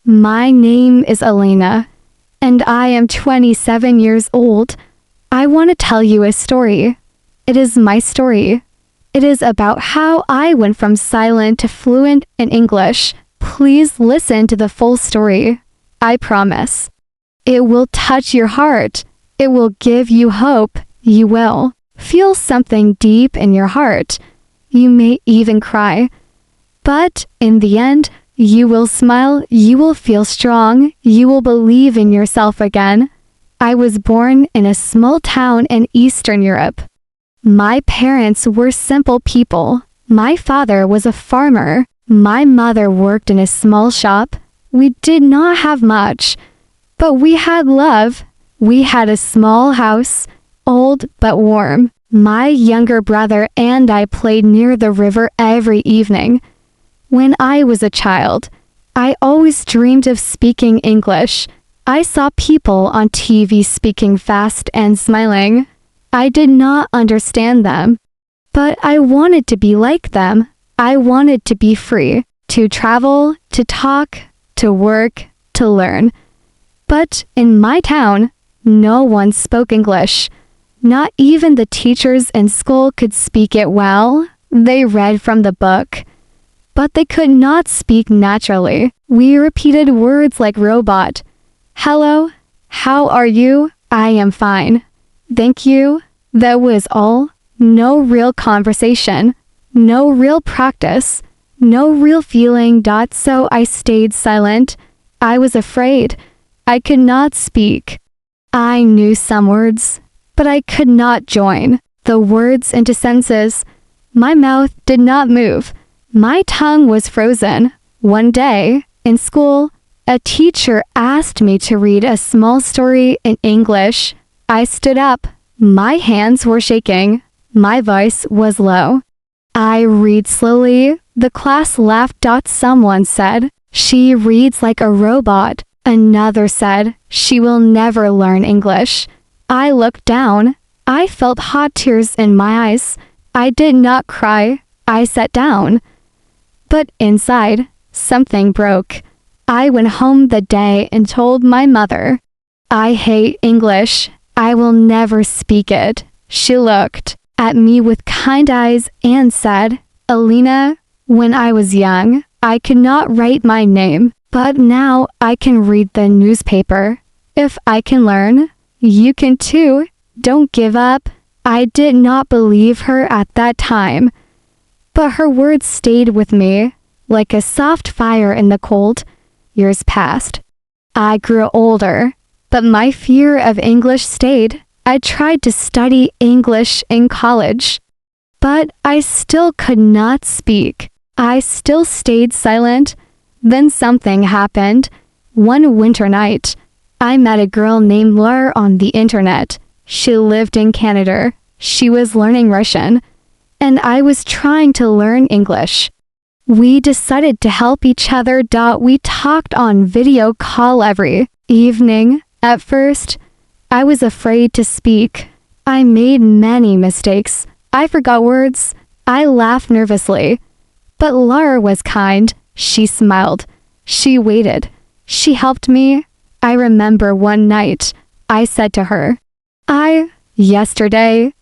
My name is Elena, and I am 27 years old. I want to tell you a story. It is my story. It is about how I went from silent to fluent in English. Please listen to the full story. I promise. It will touch your heart. It will give you hope. You will feel something deep in your heart. You may even cry. But in the end, you will smile, you will feel strong, you will believe in yourself again. I was born in a small town in Eastern Europe. My parents were simple people. My father was a farmer. My mother worked in a small shop. We did not have much, but we had love. We had a small house, old but warm. My younger brother and I played near the river every evening. When I was a child, I always dreamed of speaking English. I saw people on TV speaking fast and smiling. I did not understand them, but I wanted to be like them. I wanted to be free, to travel, to talk, to work, to learn. But in my town, no one spoke English. Not even the teachers in school could speak it well. They read from the book, but they could not speak naturally. We repeated words like robot. Hello, how are you? I am fine. Thank you. That was all. No real conversation. No real practice. No real feeling. So I stayed silent. I was afraid. I could not speak. I knew some words, but I could not join the words into sentences. My mouth did not move. My tongue was frozen. One day, in school, a teacher asked me to read a small story in English. I stood up. My hands were shaking. My voice was low. I read slowly. The class laughed. Someone said, "She reads like a robot." Another said, "She will never learn English." I looked down. I felt hot tears in my eyes. I did not cry. I sat down. But inside, something broke. I went home the day and told my mother, "I hate English. I will never speak it." She looked at me with kind eyes and said, "Elena, when I was young, I could not write my name, but now I can read the newspaper. If I can learn, you can too. Don't give up." I did not believe her at that time, but her words stayed with me like a soft fire in the cold. Years passed. I grew older, but my fear of English stayed. I tried to study English in college, but I still could not speak. I still stayed silent. Then something happened. One winter night, I met a girl named Laura on the internet. She lived in Canada. She was learning Russian, and I was trying to learn English. We decided to help each other. We talked on video call every evening. At first, I was afraid to speak. I made many mistakes. I forgot words. I laughed nervously. But Laura was kind. She smiled. She waited. She helped me. I remember one night, I said to her, yesterday,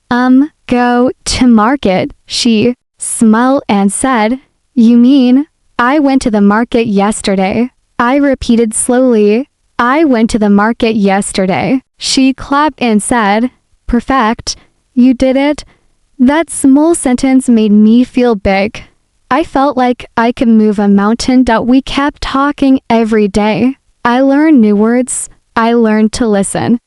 go to market." She smiled and said, "You mean, I went to the market yesterday?" I repeated slowly, "I went to the market yesterday." She clapped and said, "Perfect. You did it." That small sentence made me feel big. I felt like I could move a mountain. We kept talking every day. I learned new words. I learned to listen.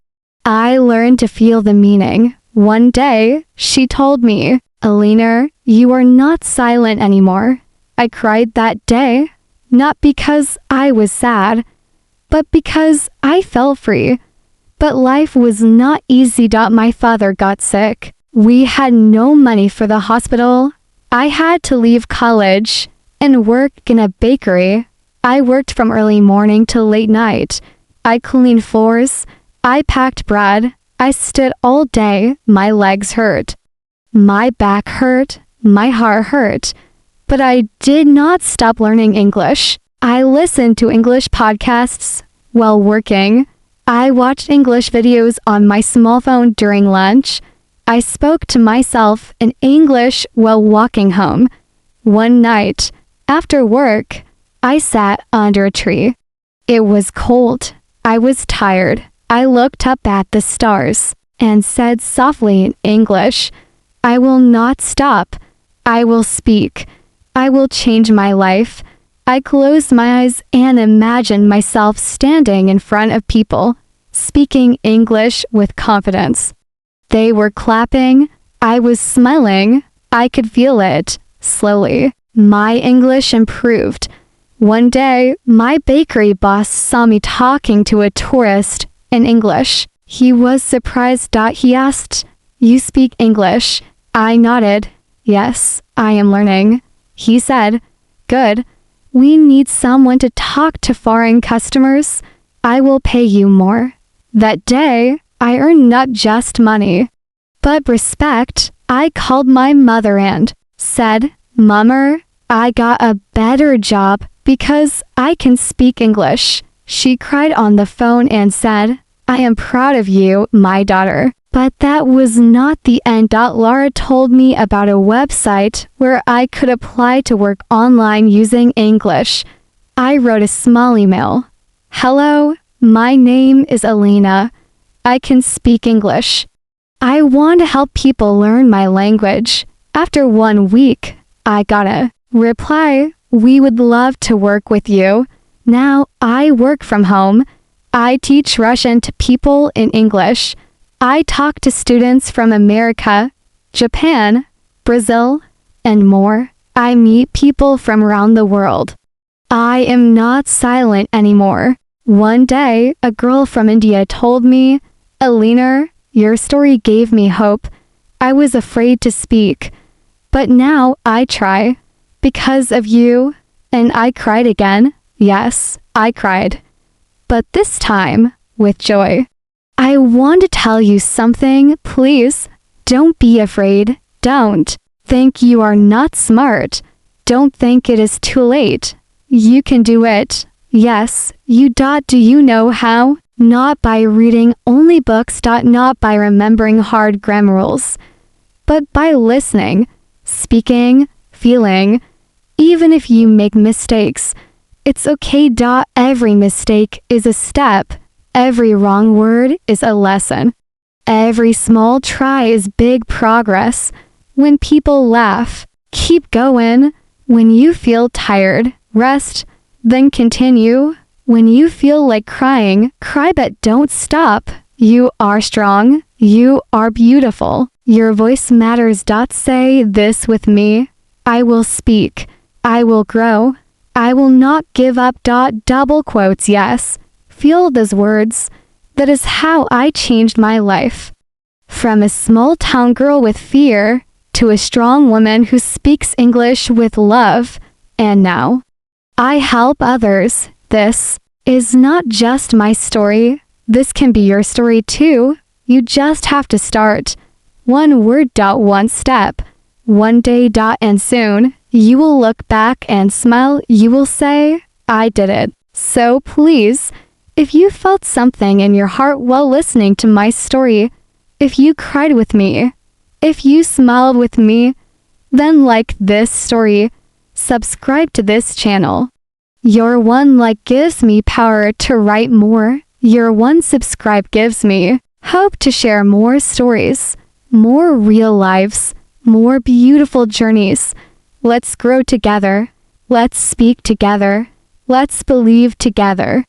I learned to feel the meaning. One day, she told me, "Elena, you are not silent anymore." I cried that day, not because I was sad, but because I felt free. But life was not easy. My father got sick. We had no money for the hospital. I had to leave college and work in a bakery. I worked from early morning till late night. I cleaned floors. I packed bread. I stood all day. My legs hurt. My back hurt. My heart hurt. But I did not stop learning English. I listened to English podcasts while working. I watched English videos on my small phone during lunch. I spoke to myself in English while walking home. One night, after work, I sat under a tree. It was cold. I was tired. I looked up at the stars and said softly in English, "I will not stop. I will speak. I will change my life." I closed my eyes and imagined myself standing in front of people, speaking English with confidence. They were clapping. I was smiling. I could feel it. Slowly, my English improved. One day, my bakery boss saw me talking to a tourist in English. He was surprised. He asked, "You speak English?" I nodded. "Yes, I am learning." He said, "Good. We need someone to talk to foreign customers. I will pay you more." That day, I earned not just money, but respect. I called my mother and said, "Mummer, I got a better job because I can speak English." She cried on the phone and said, "I am proud of you, my daughter." But that was not the end. Laura told me about a website where I could apply to work online using English. I wrote a small email. "Hello, my name is Elena. I can speak English. I want to help people learn my language." After 1 week, I got a reply, "We would love to work with you." Now I work from home. I teach Russian to people in English. I talk to students from America, Japan, Brazil, and more. I meet people from around the world. I am not silent anymore. One day, a girl from India told me, "Elena, your story gave me hope. I was afraid to speak, but now I try. Because of you." And I cried again. Yes, I cried. But this time, with joy. I want to tell you something, please. Don't be afraid. Don't think you are not smart. Don't think it is too late. You can do it. Yes, you. Do you know how? Not by reading only books. Not by remembering hard grammar rules, but by listening, speaking, feeling. Even if you make mistakes, it's okay. Every mistake is a step. Every wrong word is a lesson. Every small try is big progress. When people laugh, keep going. When you feel tired, rest, then continue. When you feel like crying, cry, but don't stop. You are strong. You are beautiful. Your voice matters. Say this with me. I will speak. I will grow. I will not give up. Double quotes. Yes. Feel those words. That is how I changed my life. From a small town girl with fear to a strong woman who speaks English with love. And now, I help others. This is not just my story. This can be your story too. You just have to start. One word. One step. One day. And soon, you will look back and smile. You will say, "I did it." So please, if you felt something in your heart while listening to my story, if you cried with me, if you smiled with me, then like this story, subscribe to this channel. Your one like gives me power to write more. Your one subscribe gives me hope to share more stories, more real lives, more beautiful journeys. Let's grow together. Let's speak together. Let's believe together.